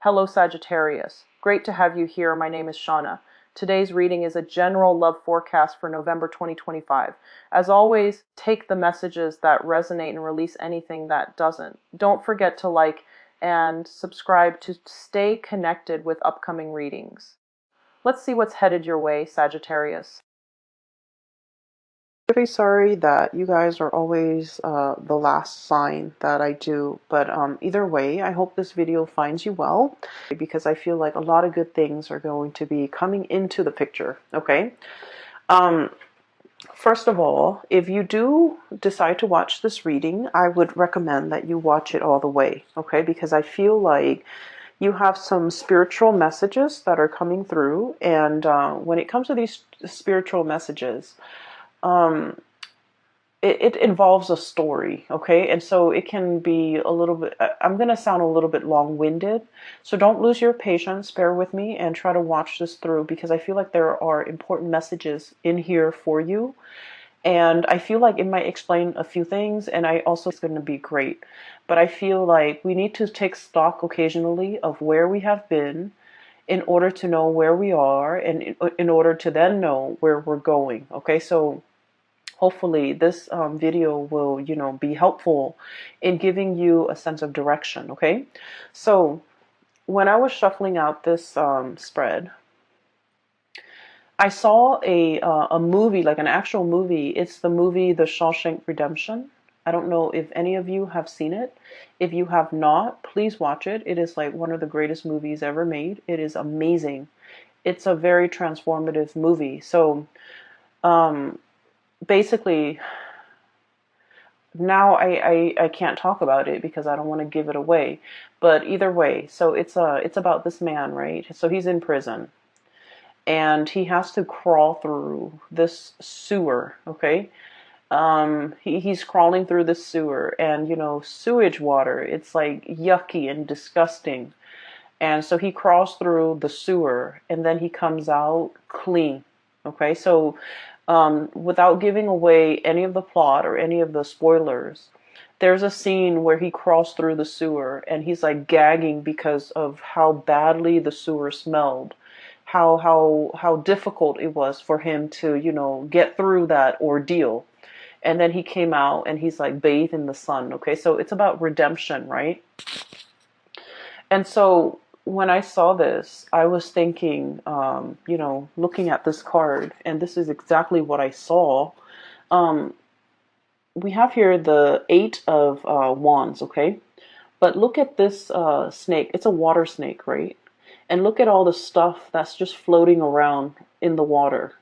Hello Sagittarius. Great to have you here. My name is Shauna. Today's reading is a general love forecast for November 2025. As always, take the messages that resonate and release anything that doesn't. Don't forget to like and subscribe to stay connected with upcoming readings. Let's see what's headed your way, Sagittarius. Really sorry that you guys are always the last sign that I do, but either way, I hope this video finds you well, because I feel like a lot of good things are going to be coming into the picture. Okay, first of all, if you do decide to watch this reading, I would recommend that you watch it all the way. Okay, because I feel like you have some spiritual messages that are coming through, and when it comes to these spiritual messages, it involves a story, okay? And so it can be a little bit, I'm going to sound a little bit long-winded, so don't lose your patience, bear with me, and try to watch this through, because I feel like there are important messages in here for you, and I feel like it might explain a few things, and I also it's going to be great. But I feel like we need to take stock occasionally of where we have been in order to know where we are, and in order to then know where we're going, okay? So hopefully this video will, be helpful in giving you a sense of direction, okay? So when I was shuffling out this spread, I saw a movie, like an actual movie. It's the movie The Shawshank Redemption. I don't know if any of you have seen it. If you have not, please watch it. It is like one of the greatest movies ever made. It is amazing. It's a very transformative movie. So basically, now I can't talk about it because I don't want to give it away. But either way, so it's about this man, right? So he's in prison, and he has to crawl through this sewer, okay? He's crawling through the sewer, and sewage water, it's like yucky and disgusting. And so he crawls through the sewer, and then he comes out clean. Okay, so without giving away any of the plot or any of the spoilers, there's a scene where he crawls through the sewer and he's like gagging because of how badly the sewer smelled, how difficult it was for him to get through that ordeal. And then he came out and he's like bathed in the sun. Okay, so it's about redemption, right? And so when I saw this, I was thinking, looking at this card, and this is exactly what I saw. We have here the Eight of Wands, okay? But look at this snake. It's a water snake, right? And look at all the stuff that's just floating around in the water.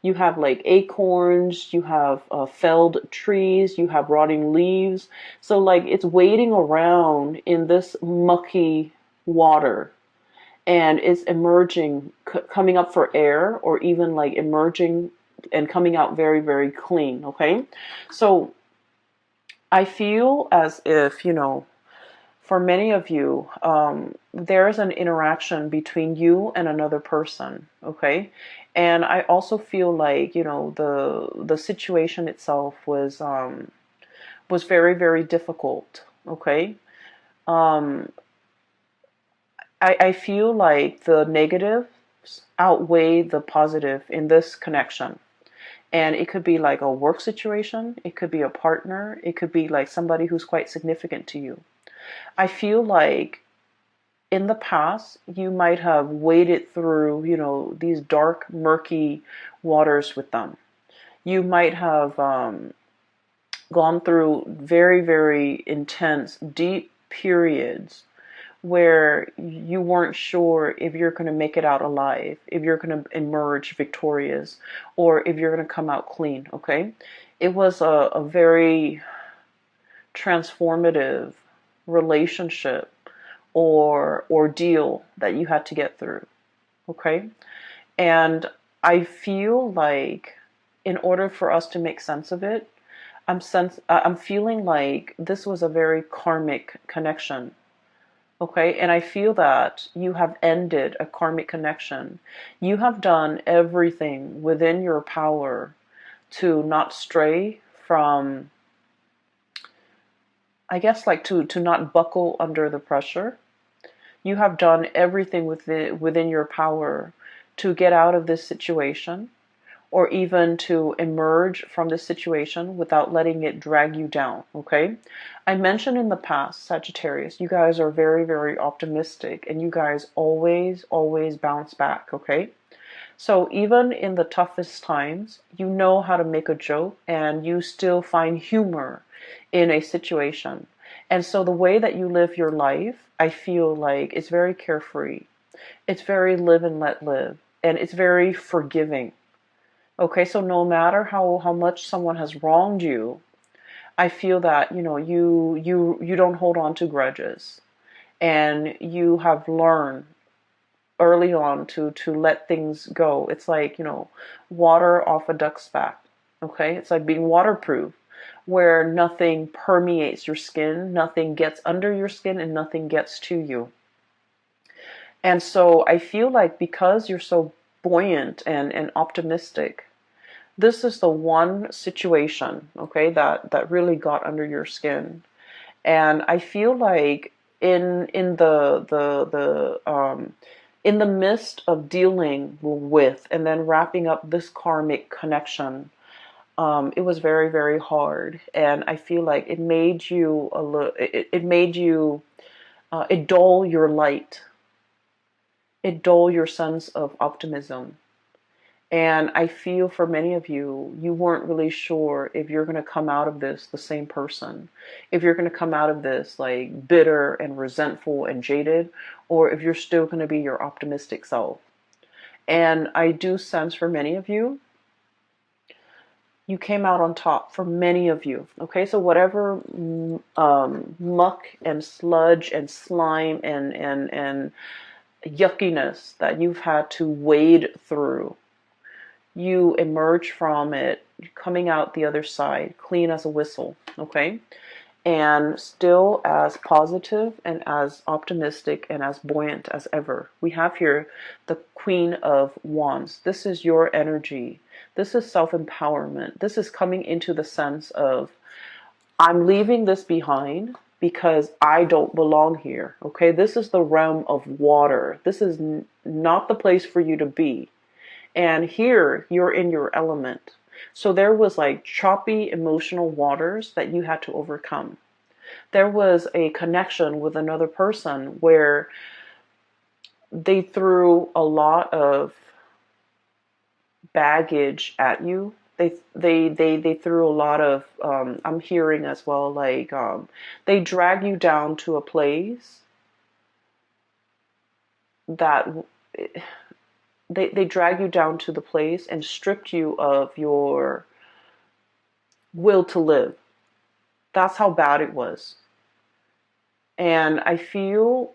You have like acorns, you have felled trees, you have rotting leaves. So like it's wading around in this mucky water, and it's emerging, coming up for air, or even like emerging and coming out very, very clean, okay? So I feel as if, for many of you, there's an interaction between you and another person, okay? And I also feel like, the situation itself was very, very difficult, okay? I feel like the negatives outweigh the positive in this connection. And it could be like a work situation, it could be a partner, it could be like somebody who's quite significant to you. I feel like in the past, you might have waded through, these dark, murky waters with them. You might have gone through very, very intense, deep periods where you weren't sure if you're going to make it out alive, if you're going to emerge victorious, or if you're going to come out clean, okay? It was a very transformative relationship or ordeal that you had to get through, okay? And I feel like in order for us to make sense of it, I'm feeling like this was a very karmic connection, okay? And I feel that you have ended a karmic connection. You have done everything within your power to not stray from, I guess, like to not buckle under the pressure. You have done everything within your power to get out of this situation, or even to emerge from this situation without letting it drag you down, okay? I mentioned in the past, Sagittarius, you guys are very, very optimistic, and you guys always, always bounce back, okay? So even in the toughest times, you know how to make a joke and you still find humor in a situation. And so the way that you live your life, I feel like it's very carefree. It's very live and let live. And it's very forgiving. Okay, so no matter how much someone has wronged you, I feel that, you don't hold on to grudges. And you have learned early on to let things go. It's like, water off a duck's back. Okay? It's like being waterproof, where nothing permeates your skin, nothing gets under your skin, and nothing gets to you. And so I feel like because you're so buoyant and optimistic, this is the one situation, okay, that really got under your skin. And I feel like in the midst of dealing with and then wrapping up this karmic connection, it was very, very hard. And I feel like it made you a little, it made you, it dull your light, it dull your sense of optimism. And I feel for many of you, you weren't really sure if you're going to come out of this the same person, if you're going to come out of this like bitter and resentful and jaded, or if you're still going to be your optimistic self. And I do sense for many of you, you came out on top for many of you. Okay, so whatever muck and sludge and slime and yuckiness that you've had to wade through, you emerge from it coming out the other side clean as a whistle, okay? And still as positive and as optimistic and as buoyant as ever. We have here the Queen of Wands. This is your energy. This is self-empowerment. This is coming into the sense of, I'm leaving this behind because I don't belong here, okay? This is the realm of water. This is not the place for you to be. And here you're in your element. So there was like choppy emotional waters that you had to overcome. There was a connection with another person where they threw a lot of baggage at you. They threw a lot of, I'm hearing as well, like they drag you down to a place that they drag you down to the place and stripped you of your will to live. That's how bad it was. And I feel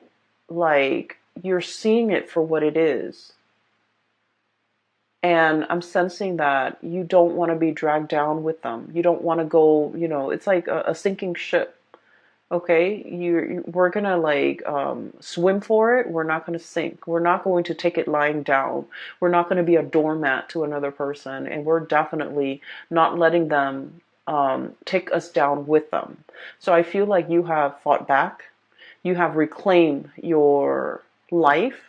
like you're seeing it for what it is. And I'm sensing that you don't want to be dragged down with them. You don't want to go, it's like a sinking ship. Okay, we're gonna like swim for it. We're not gonna sink. We're not going to take it lying down. We're not going to be a doormat to another person, and we're definitely not letting them take us down with them. So I feel like you have fought back. You have reclaimed your life.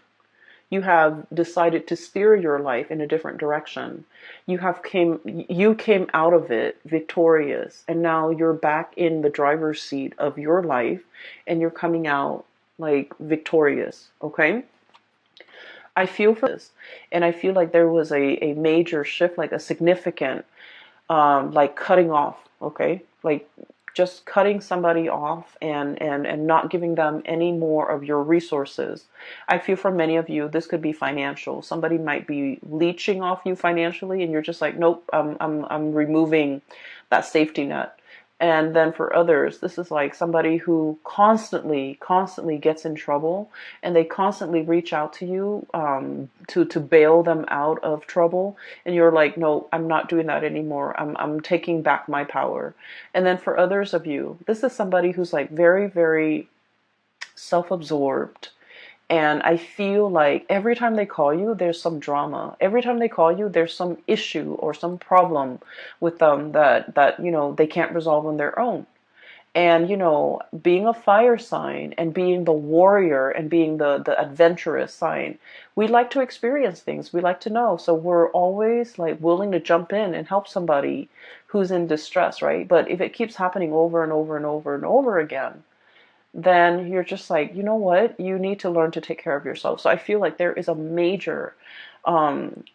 You have decided to steer your life in a different direction. You came out of it victorious, and now you're back in the driver's seat of your life, and you're coming out like victorious, okay? I feel for this, and I feel like there was a major shift, like a significant like cutting off, okay? Like just cutting somebody off and not giving them any more of your resources. I feel for many of you, this could be financial. Somebody might be leeching off you financially, and you're just like, nope, I'm removing that safety net. And then for others, this is like somebody who constantly gets in trouble, and they constantly reach out to you to bail them out of trouble. And you're like, no, I'm not doing that anymore. I'm taking back my power. And then for others of you, this is somebody who's like very, very self-absorbed. And I feel like every time they call you, there's some drama. Every time they call you, there's some issue or some problem with them that they can't resolve on their own. And, being a fire sign and being the warrior and being the adventurous sign, we like to experience things. We like to know. So we're always like willing to jump in and help somebody who's in distress, right? But if it keeps happening over and over and over and over again, then you're just like, you know what? You need to learn to take care of yourself. So I feel like there is a major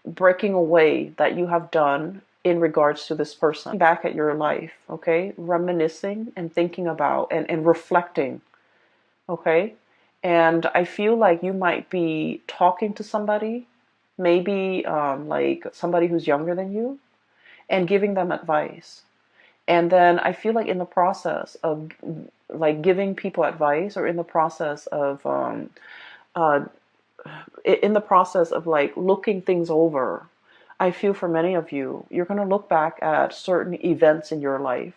breaking away that you have done in regards to this person. Back at your life, okay? Reminiscing and thinking about and reflecting, okay? And I feel like you might be talking to somebody, maybe like somebody who's younger than you, and giving them advice. And then I feel like in the process of like giving people advice, or uh, in the process of like looking things over, I feel for many of you, you're going to look back at certain events in your life.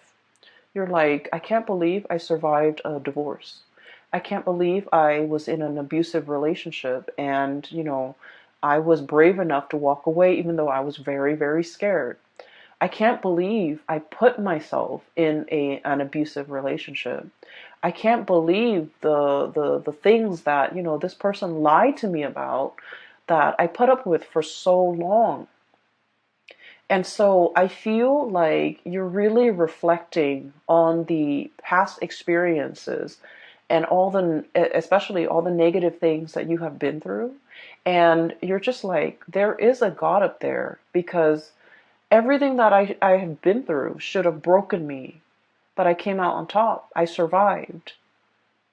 You're like, I can't believe I survived a divorce. I can't believe I was in an abusive relationship, and, I was brave enough to walk away even though I was very, very scared. I can't believe I put myself in an abusive relationship. I can't believe the things that, this person lied to me about, that I put up with for so long. And so I feel like you're really reflecting on the past experiences and especially all the negative things that you have been through. And you're just like, there is a God up there, because everything that I have been through should have broken me, but I came out on top. I survived,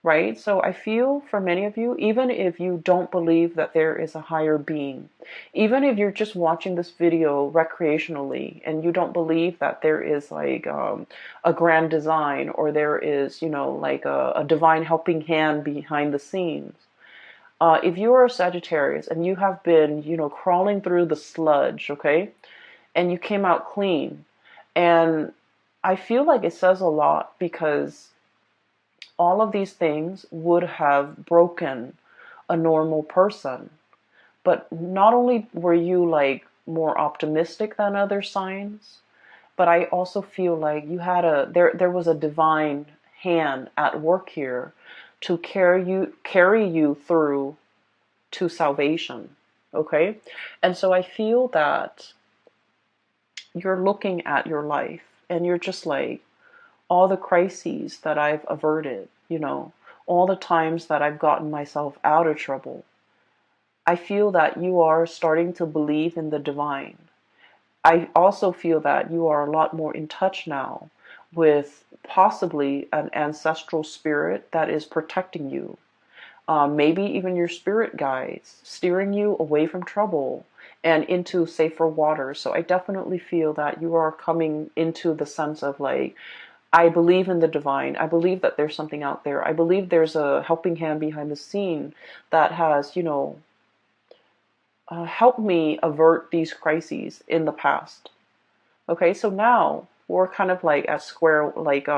right? So I feel for many of you, even if you don't believe that there is a higher being, even if you're just watching this video recreationally and you don't believe that there is like a grand design, or there is, like a divine helping hand behind the scenes. If you are a Sagittarius and you have been, crawling through the sludge, okay, and you came out clean. And I feel like it says a lot, because all of these things would have broken a normal person. But not only were you like more optimistic than other signs, but I also feel like you had there was a divine hand at work here to carry you through to salvation. Okay? And so I feel that you're looking at your life and you're just like, all the crises that I've averted, all the times that I've gotten myself out of trouble. I feel that you are starting to believe in the divine. I also feel that you are a lot more in touch now with possibly an ancestral spirit that is protecting you. Maybe even your spirit guides, steering you away from trouble and into safer waters. So I definitely feel that you are coming into the sense of like, I believe in the divine. I believe that there's something out there. I believe there's a helping hand behind the scene that has, helped me avert these crises in the past. Okay, so now we're kind of like at square, like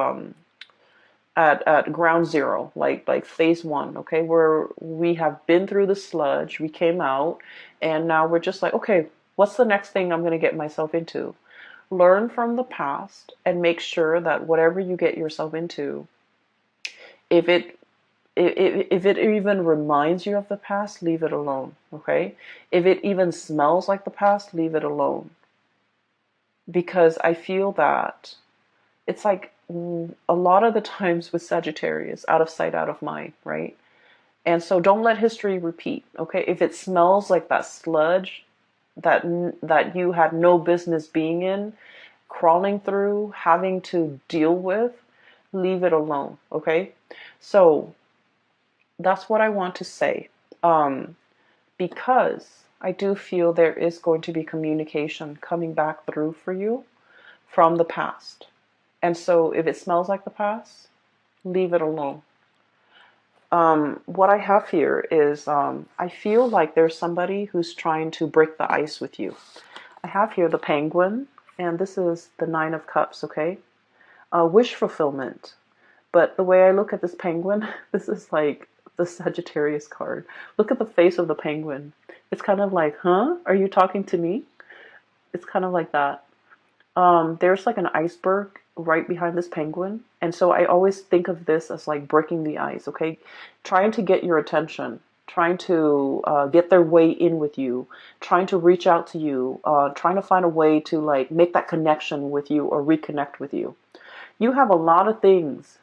at ground zero, like phase one. Okay, where we have been through the sludge, we came out, and now we're just like, okay, what's the next thing I'm going to get myself into? Learn from the past and make sure that whatever you get yourself into, if it even reminds you of the past, leave it alone. Okay? If it even smells like the past, leave it alone. Because I feel that it's like a lot of the times with Sagittarius, out of sight, out of mind, right? And so don't let history repeat. Okay? If it smells like that sludge that you had no business being in, crawling through, having to deal with, leave it alone. Okay? So that's what I want to say. Because I do feel there is going to be communication coming back through for you from the past. And so if it smells like the past, leave it alone. What I have here is I feel like there's somebody who's trying to break the ice with you. I have here the penguin, and this is the Nine of Cups, okay? Wish fulfillment. But the way I look at this penguin, this is like the Sagittarius card. Look at the face of the penguin. It's kind of like, huh? Are you talking to me? It's kind of like that. There's like an iceberg right behind this penguin. And so I always think of this as like breaking the ice, okay? Trying to get your attention, trying to get their way in with you, trying to reach out to you, trying to find a way to like make that connection with you or reconnect with you. You have a lot of things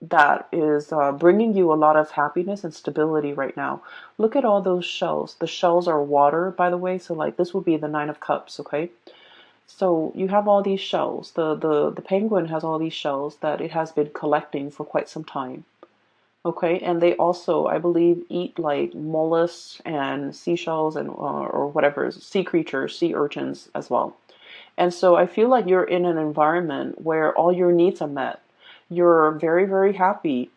that is bringing you a lot of happiness and stability right now. Look at all those shells. The shells are water, by the way. So like this would be the Nine of Cups, okay? So you have all these shells. The penguin has all these shells that it has been collecting for quite some time. Okay, and they also, I believe, eat like mollusks and seashells and or whatever, sea creatures, sea urchins as well. And so I feel like you're in an environment where all your needs are met. You're very, very happy.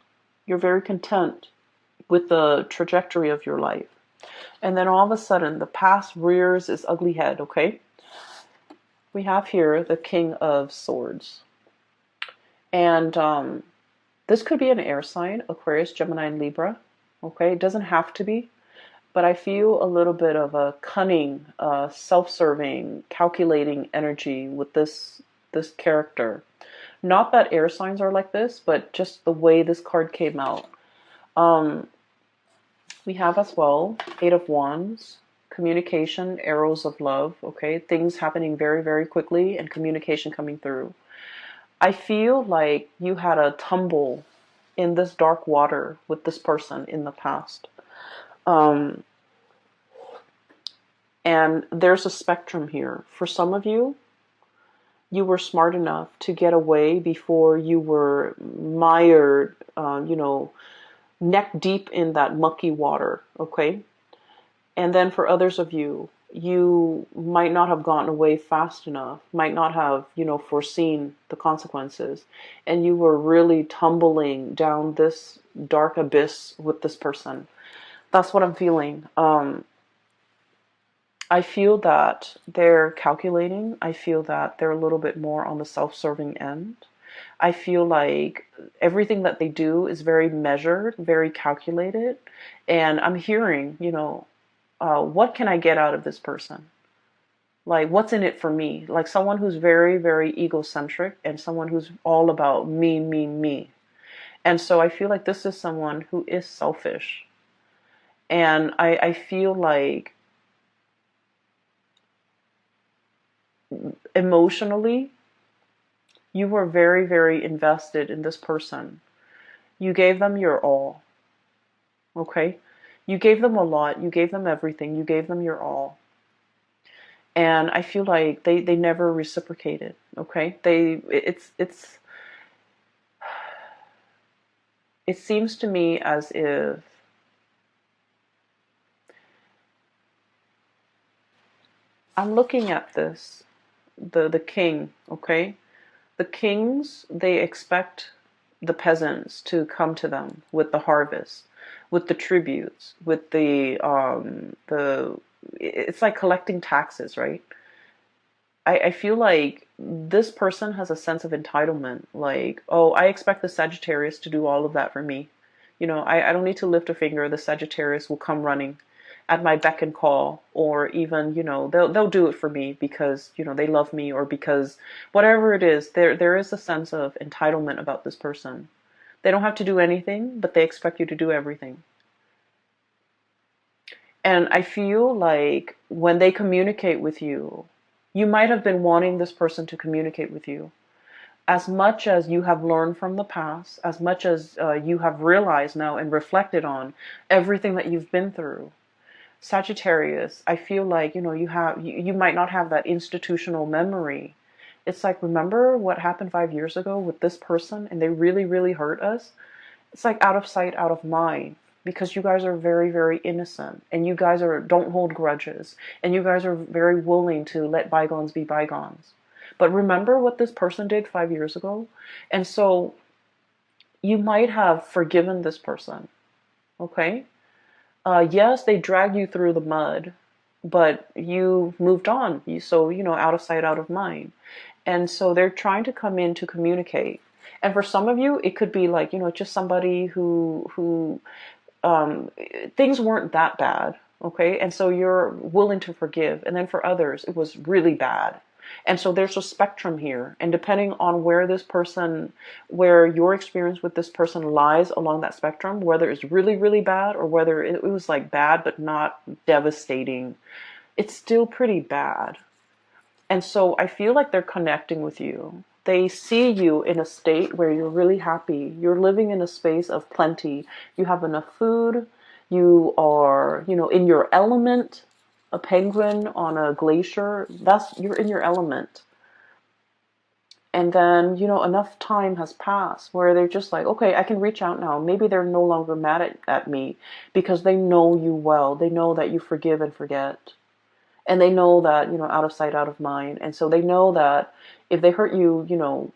You're very content with the trajectory of your life. And then all of a sudden, the past rears its ugly head, okay? We have here the King of Swords. And this could be an air sign, Aquarius, Gemini, and Libra. Okay, it doesn't have to be, but I feel a little bit of a cunning, self-serving, calculating energy with this character. Not that air signs are like this, but just the way this card came out. Um, we have as well Eight of Wands, communication, arrows of love. Okay, things happening very, very quickly and communication coming through. I feel like you had a tumble in this dark water with this person in the past. Um, and there's a spectrum here. For some of you, you were smart enough to get away before you were mired, neck deep in that mucky water, okay? And then for others of you, you might not have gotten away fast enough, might not have, foreseen the consequences. And you were really tumbling down this dark abyss with this person. That's what I'm feeling. I feel that they're calculating. I feel that they're a little bit more on the self-serving end. I feel like everything that they do is very measured, very calculated. And I'm hearing, what can I get out of this person? Like, what's in it for me? Like someone who's very, very egocentric and someone who's all about me, me, me. And so I feel like this is someone who is selfish. And I feel like emotionally, you were very, very invested in this person. You gave them your all. Okay? You gave them a lot. You gave them everything. You gave them your all. And I feel like they never reciprocated. Okay? It seems to me as if I'm looking at this, the king, okay? The kings, they expect the peasants to come to them with the harvest, with the tributes, with the it's like collecting taxes, right? I feel like this person has a sense of entitlement. Like, oh, I expect the Sagittarius to do all of that for me. I don't need to lift a finger. The Sagittarius will come running at my beck and call, or even, they'll do it for me because, they love me, or because whatever it is, there is a sense of entitlement about this person. They don't have to do anything, but they expect you to do everything. And I feel like when they communicate with you, you might have been wanting this person to communicate with you. As much as you have learned from the past, as much as you have realized now and reflected on everything that you've been through, Sagittarius, I feel like, you might not have that institutional memory. It's like, remember what happened 5 years ago with this person and they really, really hurt us? It's like out of sight, out of mind, because you guys are very, very innocent and you guys don't hold grudges and you guys are very willing to let bygones be bygones. But remember what this person did 5 years ago? And so you might have forgiven this person, okay? Yes, they dragged you through the mud, but you moved on. So, out of sight, out of mind. And so they're trying to come in to communicate. And for some of you, it could be like, just somebody who things weren't that bad. Okay. And so you're willing to forgive. And then for others, it was really bad. And so there's a spectrum here. And depending on where this person, where your experience with this person lies along that spectrum, whether it's really, really bad or whether it was like bad but not devastating, it's still pretty bad. And so I feel like they're connecting with you. They see you in a state where you're really happy. You're living in a space of plenty. You have enough food. You are, in your element. A penguin on a glacier, you're in your element. And then, enough time has passed where they're just like, okay, I can reach out now. Maybe they're no longer mad at me because they know you well. They know that you forgive and forget. And they know that, out of sight, out of mind. And so they know that if they hurt you,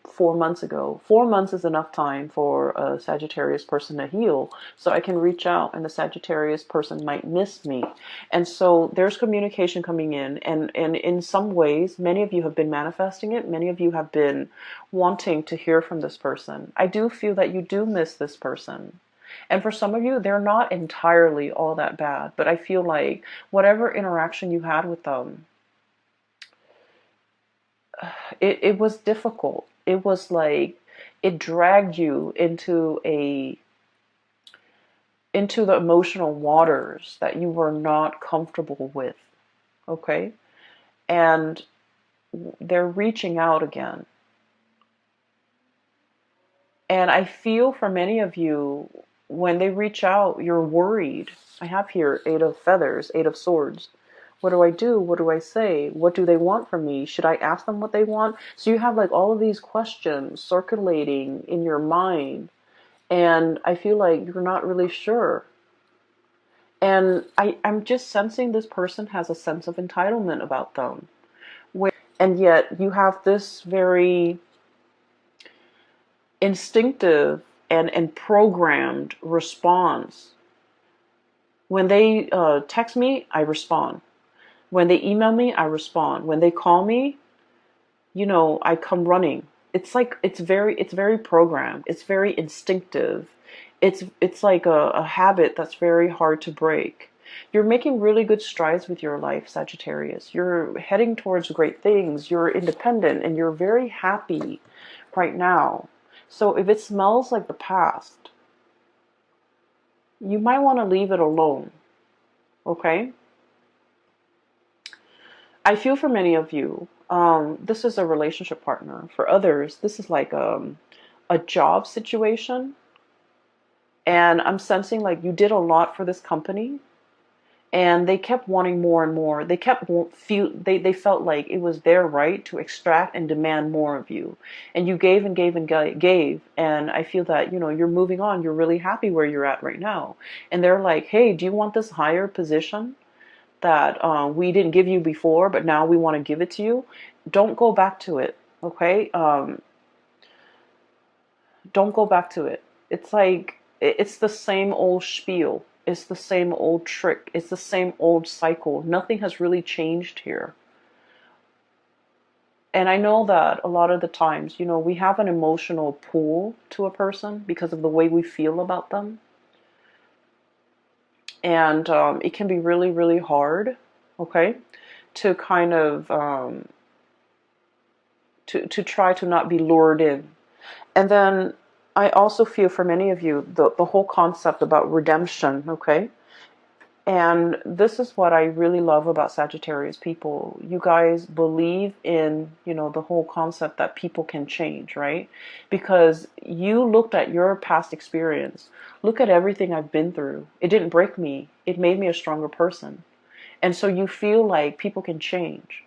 4 months ago, 4 months is enough time for a Sagittarius person to heal. So I can reach out and the Sagittarius person might miss me. And so there's communication coming in. And in some ways, many of you have been manifesting it. Many of you have been wanting to hear from this person. I do feel that you do miss this person. And for some of you, they're not entirely all that bad, but I feel like whatever interaction you had with them, it was difficult. It was like it dragged you into the emotional waters that you were not comfortable with. Okay? And they're reaching out again. And I feel for many of you, when they reach out, you're worried. I have here 8 of feathers, 8 of swords. What do I do? What do I say? What do they want from me? Should I ask them what they want? So you have like all of these questions circulating in your mind. And I feel like you're not really sure. And I'm just sensing this person has a sense of entitlement about them. And yet you have this very instinctive and programmed response. When they text me, I respond. When they email me, I respond. When they call me, I come running. It's like it's very programmed. It's very instinctive. It's like a habit that's very hard to break. You're making really good strides with your life, Sagittarius. You're heading towards great things. You're independent and you're very happy right now. So if it smells like the past, you might want to leave it alone. Okay? I feel for many of you, this is a relationship partner. For others, this is like a job situation. And I'm sensing like you did a lot for this company and they kept wanting more and more. They they felt like it was their right to extract and demand more of you. And you gave and gave and gave. And I feel that, you're moving on. You're really happy where you're at right now. And they're like, hey, do you want this higher position that we didn't give you before, but now we want to give it to you? Don't go back to it. Okay? Don't go back to it. It's like, it's the same old spiel. It's the same old trick. It's the same old cycle. Nothing has really changed here. And I know that a lot of the times, we have an emotional pull to a person because of the way we feel about them. And it can be really, really hard, okay, to kind of, to try to not be lured in. And then I also feel for many of you, the whole concept about redemption, okay? And this is what I really love about Sagittarius people. You guys believe in, the whole concept that people can change, right? Because you looked at your past experience. Look at everything I've been through. It didn't break me. It made me a stronger person. And so you feel like people can change.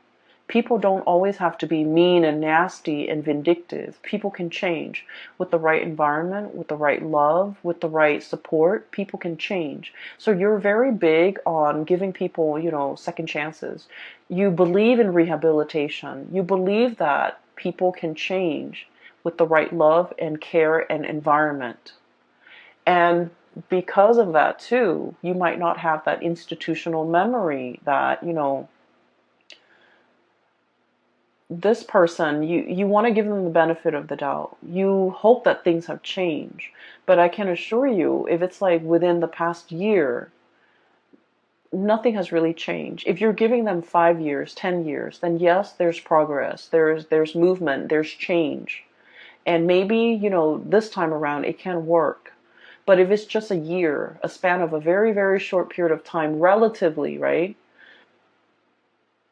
People don't always have to be mean and nasty and vindictive. People can change with the right environment, with the right love, with the right support. People can change. So you're very big on giving people, second chances. You believe in rehabilitation. You believe that people can change with the right love and care and environment. And because of that too, you might not have that institutional memory that, this person, you want to give them the benefit of the doubt. You hope that things have changed. But I can assure you, if it's like within the past year, nothing has really changed. If you're giving them 5 years, 10 years, then yes, there's progress, there's movement, there's change. And maybe, this time around it can work. But if it's just a year, a span of a very, very short period of time, relatively, right?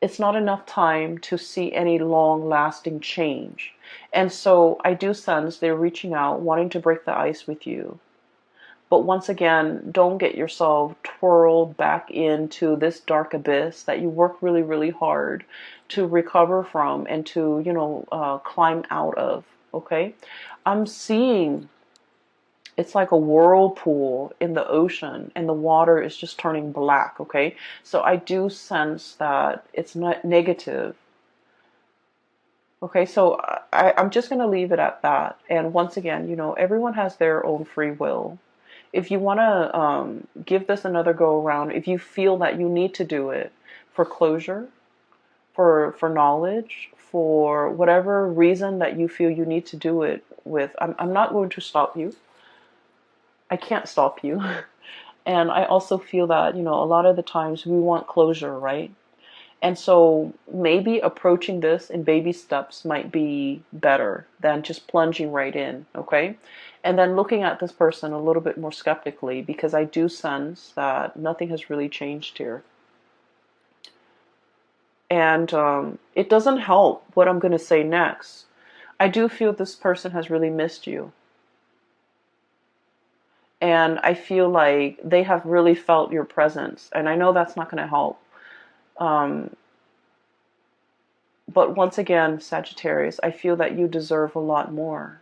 It's not enough time to see any long lasting change. And so I do sense they're reaching out, wanting to break the ice with you. But once again, don't get yourself twirled back into this dark abyss that you work really, really hard to recover from and to, climb out of. Okay? I'm seeing it's like a whirlpool in the ocean and the water is just turning black. Okay? So I do sense that it's not negative. Okay, so I'm just going to leave it at that. And once again, everyone has their own free will. If you want to give this another go around, if you feel that you need to do it for closure, for knowledge, for whatever reason that you feel you need to do it with, I'm not going to stop you. I can't stop you. And I also feel that, a lot of the times we want closure, right? And so maybe approaching this in baby steps might be better than just plunging right in, okay? And then looking at this person a little bit more skeptically, because I do sense that nothing has really changed here. And it doesn't help what I'm going to say next. I do feel this person has really missed you. And I feel like they have really felt your presence. And I know that's not going to help. But once again, Sagittarius, I feel that you deserve a lot more.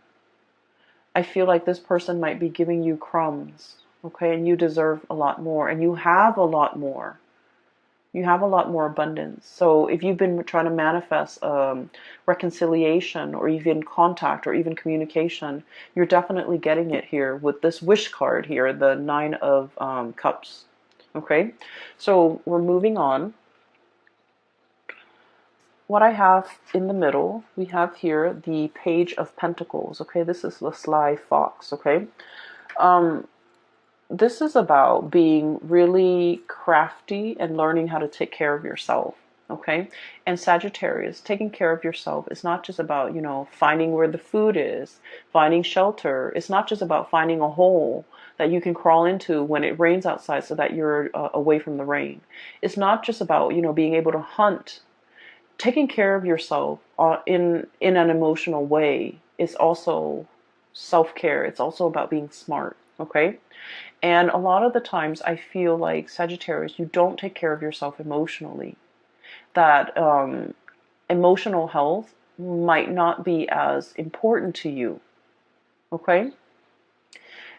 I feel like this person might be giving you crumbs, okay? And you deserve a lot more. And you have a lot more. You have a lot more abundance. So if you've been trying to manifest reconciliation or even contact or even communication, you're definitely getting it here with this wish card here, the Nine of Cups, okay? So we're moving on. What I have in the middle, we have here the Page of Pentacles, okay? This is the sly fox, okay? This is about being really crafty and learning how to take care of yourself, okay? And Sagittarius, taking care of yourself is not just about, finding where the food is, finding shelter. It's not just about finding a hole that you can crawl into when it rains outside so that you're away from the rain. It's not just about, being able to hunt. Taking care of yourself in an emotional way is also self-care. It's also about being smart, okay? And a lot of the times I feel like, Sagittarius, you don't take care of yourself emotionally. That emotional health might not be as important to you, okay?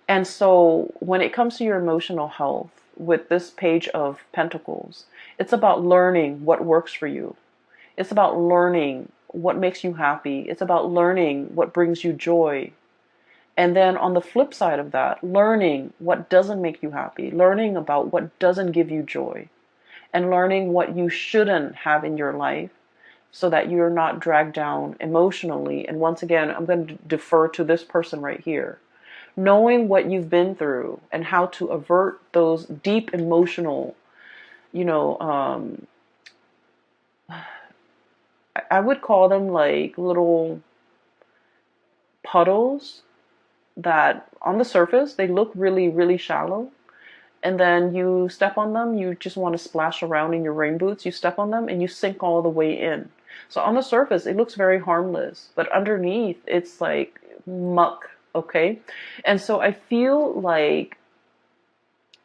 And so when it comes to your emotional health, with this Page of Pentacles, it's about learning what works for you. It's about learning what makes you happy. It's about learning what brings you joy. And then on the flip side of that, learning what doesn't make you happy, learning about what doesn't give you joy, and learning what you shouldn't have in your life so that you're not dragged down emotionally. And once again, I'm going to defer to this person right here. Knowing what you've been through and how to avert those deep emotional, I would call them like little puddles that on the surface, they look really, really shallow. And then you step on them, you just want to splash around in your rain boots. You step on them and you sink all the way in. So on the surface, it looks very harmless. But underneath, it's like muck, okay? And so I feel like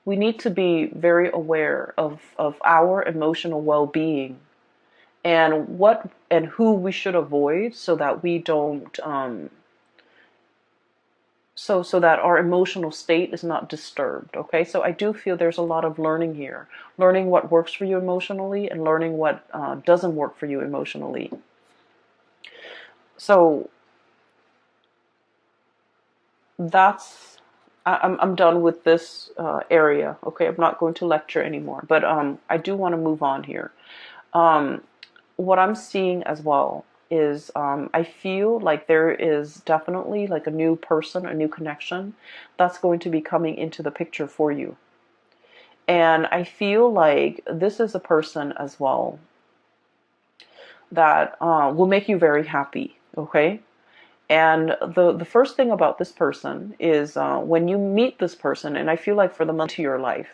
we need to be very aware of our emotional well-being and what and who we should avoid so that we don't so that our emotional state is not disturbed, okay? So I do feel there's a lot of learning here, learning what works for you emotionally and learning what doesn't work for you emotionally. So that's I'm done with this area, okay? I'm not going to lecture anymore, but I do want to move on here. What I'm seeing as well is I feel like there is definitely like a new person, a new connection that's going to be coming into the picture for you. And I feel like this is a person as well that will make you very happy, okay? And the first thing about this person is when you meet this person, and I feel like for the month of your life,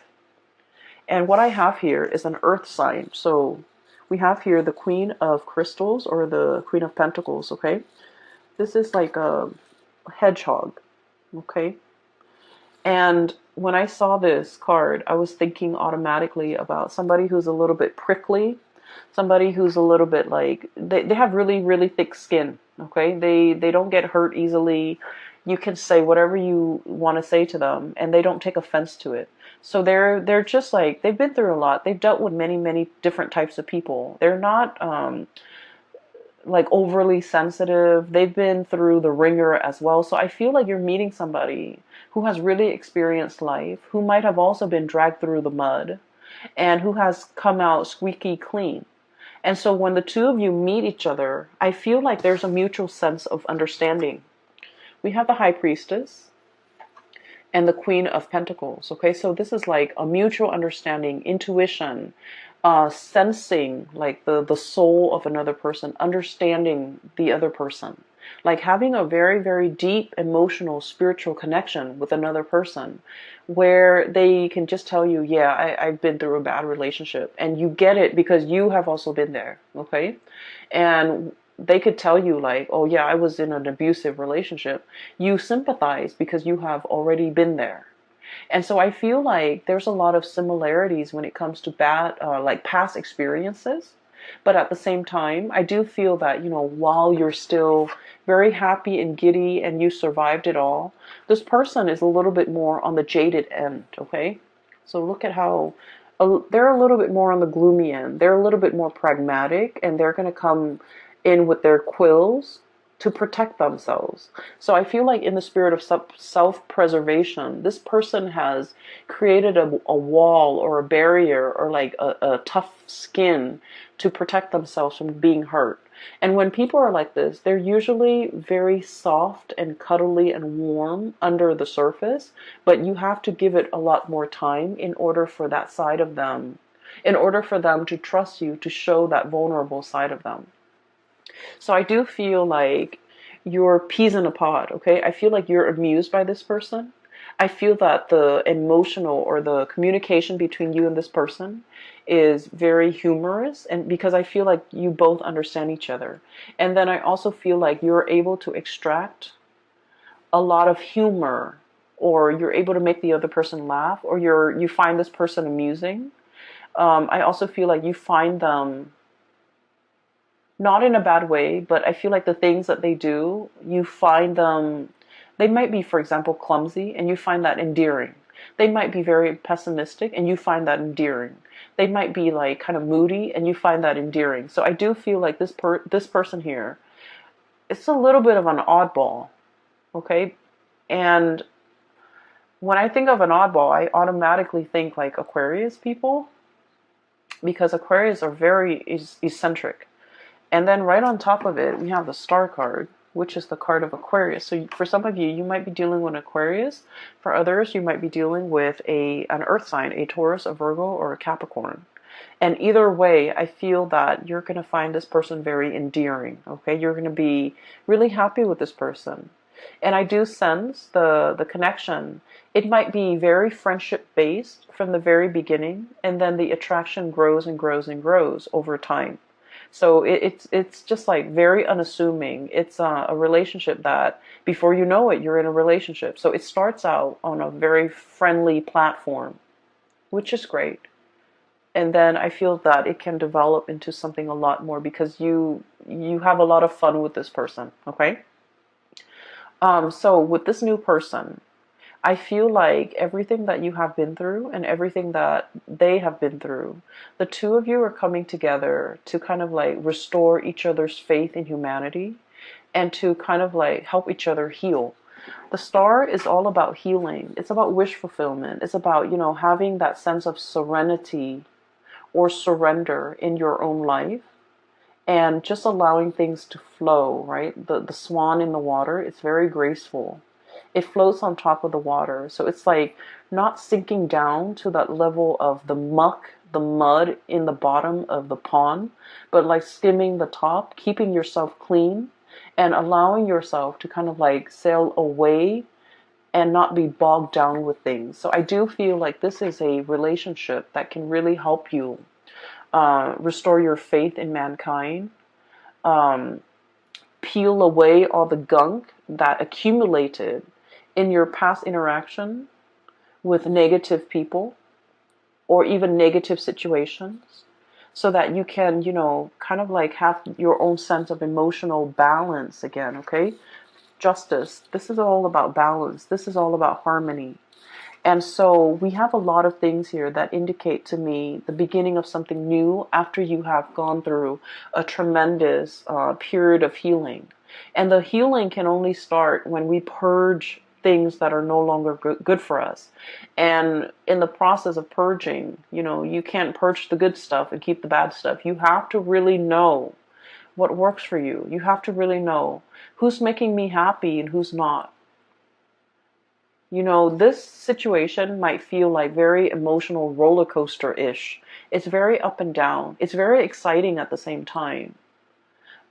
and what I have here is an earth sign. So we have here the Queen of Crystals or the Queen of Pentacles, okay? This is like a hedgehog, okay? And when I saw this card, I was thinking automatically about somebody who's a little bit prickly, somebody who's a little bit like, they have really, really thick skin, okay? They don't get hurt easily. You can say whatever you want to say to them, and they don't take offense to it. So they're just like, they've been through a lot. They've dealt with many, many different types of people. They're not like overly sensitive. They've been through the ringer as well. So I feel like you're meeting somebody who has really experienced life, who might have also been dragged through the mud, and who has come out squeaky clean. And so when the two of you meet each other, I feel like there's a mutual sense of understanding. We have the High Priestess and the Queen of Pentacles. Okay, so this is like a mutual understanding, intuition, sensing like the soul of another person, understanding the other person, like having a very, very deep emotional, spiritual connection with another person where they can just tell you, yeah, I've been through a bad relationship, and you get it because you have also been there, okay? And they could tell you like, oh yeah, I was in an abusive relationship. You sympathize because you have already been there. And so I feel like there's a lot of similarities when it comes to bad, like past experiences. But at the same time, I do feel that, while you're still very happy and giddy and you survived it all, this person is a little bit more on the jaded end, okay? So look at how they're a little bit more on the gloomy end. They're a little bit more pragmatic, and they're going to come in with their quills to protect themselves. So I feel like in the spirit of self-preservation, this person has created a wall or a barrier or like a tough skin to protect themselves from being hurt. And when people are like this, they're usually very soft and cuddly and warm under the surface, but you have to give it a lot more time in order for that side of them, in order for them to trust you, to show that vulnerable side of them. So I do feel like you're peas in a pod, okay? I feel like you're amused by this person. I feel that the emotional or the communication between you and this person is very humorous, and because I feel like you both understand each other. And then I also feel like you're able to extract a lot of humor, or you're able to make the other person laugh, or you find this person amusing. I also feel like you find them not in a bad way, but I feel like the things that they do, you find them, they might be, for example, clumsy, and you find that endearing. They might be very pessimistic, and you find that endearing. They might be like kind of moody, and you find that endearing. So I do feel like this person here, it's a little bit of an oddball, okay? And when I think of an oddball, I automatically think like Aquarius people, because Aquarius are very eccentric. And then right on top of it, we have the Star card, which is the card of Aquarius. So for some of you, you might be dealing with Aquarius. For others, you might be dealing with an earth sign, a Taurus, a Virgo, or a Capricorn. And either way, I feel that you're going to find this person very endearing, okay? You're going to be really happy with this person. And I do sense the connection. It might be very friendship-based from the very beginning, and then the attraction grows and grows and grows over time. So it's just like very unassuming. It's a relationship that before you know it, you're in a relationship. So it starts out on a very friendly platform, which is great. And then I feel that it can develop into something a lot more because you have a lot of fun with this person. Okay. So with this new person, I feel like everything that you have been through and everything that they have been through, the two of you are coming together to kind of like restore each other's faith in humanity and to kind of like help each other heal. The Star is all about healing. It's about wish fulfillment. It's about, having that sense of serenity or surrender in your own life and just allowing things to flow, right? The swan in the water, it's very graceful. It floats on top of the water. So it's like not sinking down to that level of the muck, the mud in the bottom of the pond, but like skimming the top, keeping yourself clean and allowing yourself to kind of like sail away and not be bogged down with things. So I do feel like this is a relationship that can really help you restore your faith in mankind, um, peel away all the gunk that accumulated in your past interaction with negative people or even negative situations, so that you can, kind of like have your own sense of emotional balance again, okay? Justice. This is all about balance. This is all about harmony. And so we have a lot of things here that indicate to me the beginning of something new after you have gone through a tremendous period of healing. And the healing can only start when we purge things that are no longer good for us. And in the process of purging, you can't purge the good stuff and keep the bad stuff. You have to really know what works for you. You have to really know who's making me happy and who's not. This situation might feel like very emotional roller coaster-ish. It's very up and down. It's very exciting at the same time.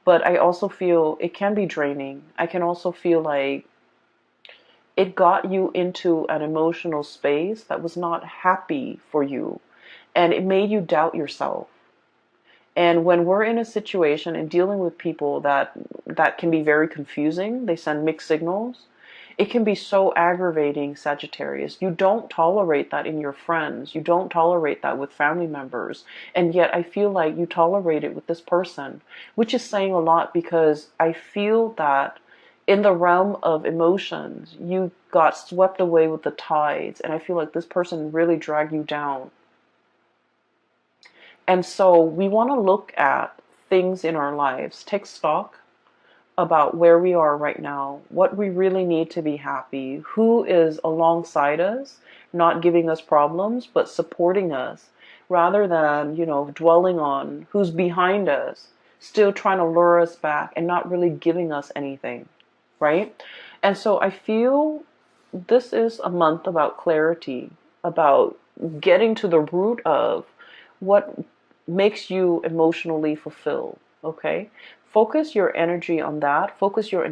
But I also feel it can be draining. I can also feel like it got you into an emotional space that was not happy for you. And it made you doubt yourself. And when we're in a situation and dealing with people that can be very confusing, they send mixed signals. It can be so aggravating, Sagittarius. You don't tolerate that in your friends. You don't tolerate that with family members. And yet I feel like you tolerate it with this person, which is saying a lot, because I feel that in the realm of emotions, you got swept away with the tides. And I feel like this person really dragged you down. And so we want to look at things in our lives, take stock about where we are right now, what we really need to be happy, who is alongside us, not giving us problems, but supporting us, rather than, dwelling on who's behind us, still trying to lure us back and not really giving us anything, right? And so I feel this is a month about clarity, about getting to the root of what makes you emotionally fulfilled, okay? Focus your energy on that. Focus your